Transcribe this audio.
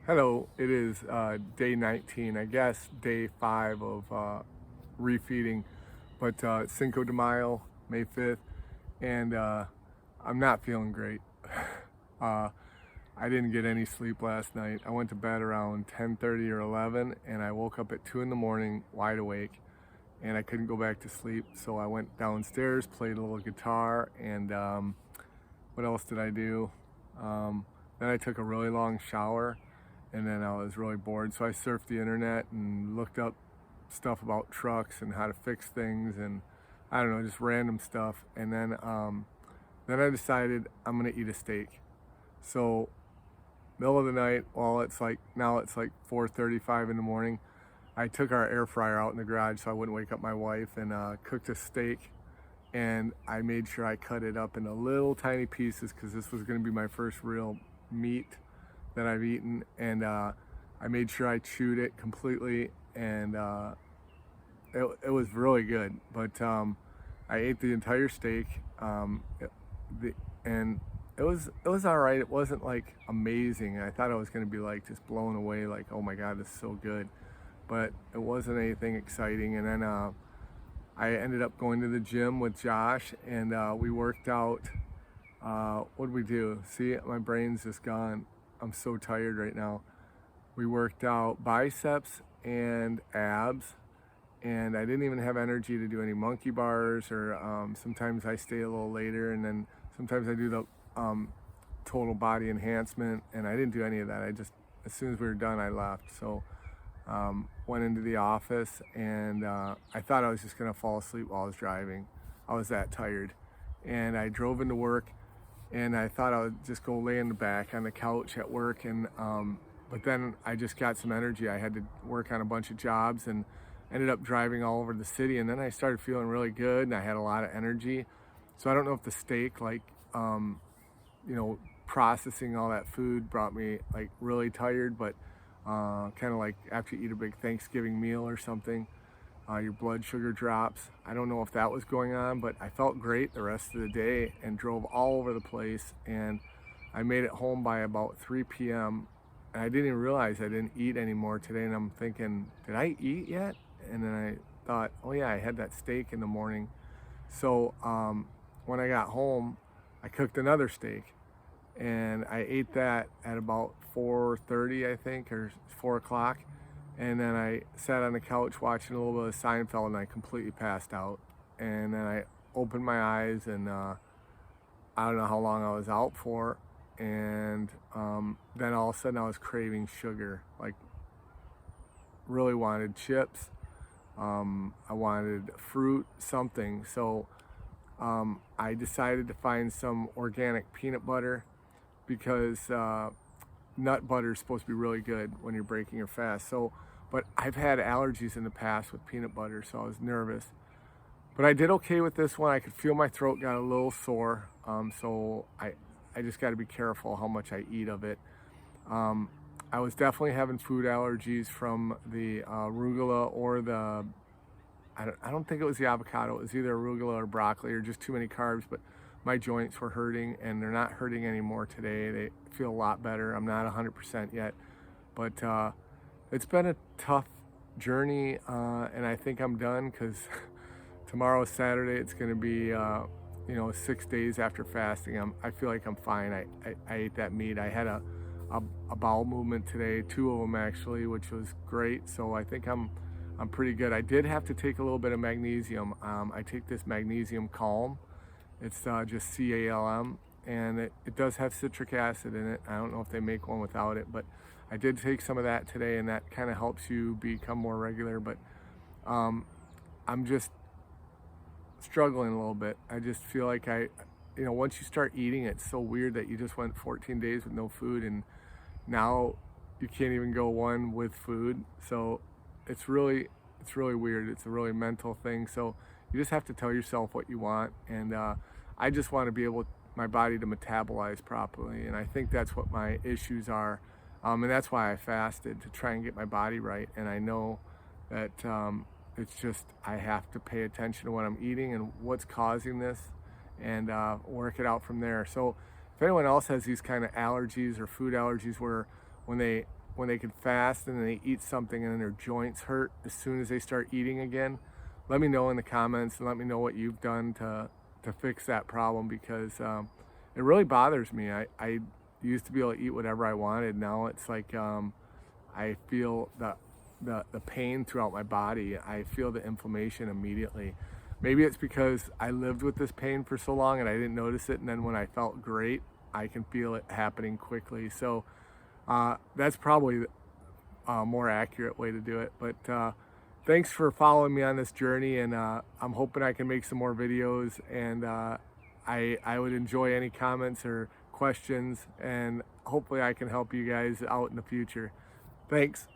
Hello, it is day 19, I guess day 5 of refeeding, but Cinco de Mayo, May 5th, and I'm not feeling great. uh, I didn't get any sleep last night. I went to bed around 10:30 or 11, and I woke up at 2 in the morning, wide awake, and I couldn't go back to sleep, so I went downstairs, played a little guitar, and what else did I do? Then I took a really long shower, and then I was really bored, so I surfed the internet and looked up stuff about trucks and how to fix things, and I don't know, just random stuff. And then I decided I'm gonna eat a steak. So middle of the night, well, it's like 4:35 in the morning. I took our air fryer out in the garage so I wouldn't wake up my wife, and cooked a steak. And I made sure I cut it up into little tiny pieces because this was going to be my first real meat that I've eaten. And I made sure I chewed it completely, and it was really good. But I ate the entire steak, and it was all right. It wasn't like amazing. I thought I was going to be like just blown away, like, oh my god, this is so good. But it wasn't anything exciting. And then I ended up going to the gym with Josh, and we worked out. What did we do? See, my brain's just gone. I'm so tired right now. We worked out biceps and abs, and I didn't even have energy to do any monkey bars, or sometimes I stay a little later, and then sometimes I do the total body enhancement, and I didn't do any of that. As soon as we were done, I left. So went into the office, and I thought I was just gonna fall asleep while I was driving. I was that tired. And I drove into work, and I thought I would just go lay in the back on the couch at work, and but then I just got some energy. I had to work on a bunch of jobs and ended up driving all over the city, and then I started feeling really good, and I had a lot of energy. So I don't know if the steak, like processing all that food brought me like really tired, but kind of like after you eat a big Thanksgiving meal or something, your blood sugar drops. I don't know if that was going on, but I felt great the rest of the day and drove all over the place. And I made it home by about 3 p.m. And I didn't even realize I didn't eat anymore today. And I'm thinking, did I eat yet? And then I thought, oh yeah, I had that steak in the morning. So when I got home, I cooked another steak, and I ate that at about 4:30, I think, or 4 o'clock. And then I sat on the couch watching a little bit of Seinfeld, and I completely passed out. And then I opened my eyes, and I don't know how long I was out for. And then all of a sudden I was craving sugar, like really wanted chips. I wanted fruit, something. So I decided to find some organic peanut butter, because nut butter is supposed to be really good when you're breaking your fast. So, but I've had allergies in the past with peanut butter, so I was nervous. But I did okay with this one. I could feel my throat got a little sore, so I just got to be careful how much I eat of it. I was definitely having food allergies from the arugula or the, I don't think it was the avocado. It was either arugula or broccoli, or just too many carbs. But my joints were hurting, and they're not hurting anymore today. They feel a lot better. I'm not 100% yet, but it's been a tough journey, and I think I'm done, because tomorrow is Saturday. It's going to be 6 days after fasting. I feel like I'm fine. I ate that meat. I had a bowel movement today, 2 of them actually, which was great. So I think I'm pretty good. I did have to take a little bit of magnesium. I take this magnesium calm. It's just CALM, and it does have citric acid in it. I don't know if they make one without it, but I did take some of that today, and that kind of helps you become more regular. But I'm just struggling a little bit. I just feel like once you start eating, it's so weird that you just went 14 days with no food, and now you can't even go one with food. So it's really weird. It's a really mental thing. So you just have to tell yourself what you want, and I just want to be able, my body to metabolize properly, and I think that's what my issues are, and that's why I fasted, to try and get my body right. And I know that it's just, I have to pay attention to what I'm eating and what's causing this, and work it out from there. So if anyone else has these kind of allergies or food allergies where when they when they can fast and they eat something and then their joints hurt as soon as they start eating again. Let me know in the comments and let me know what you've done to fix that problem, because it really bothers me. I used to be able to eat whatever I wanted. Now it's like I feel the pain throughout my body. I feel the inflammation immediately. Maybe it's because I lived with this pain for so long and I didn't notice it, and then when I felt great, I can feel it happening quickly. So that's probably a more accurate way to do it. But thanks for following me on this journey, and I'm hoping I can make some more videos, and I would enjoy any comments or questions, and hopefully I can help you guys out in the future. Thanks.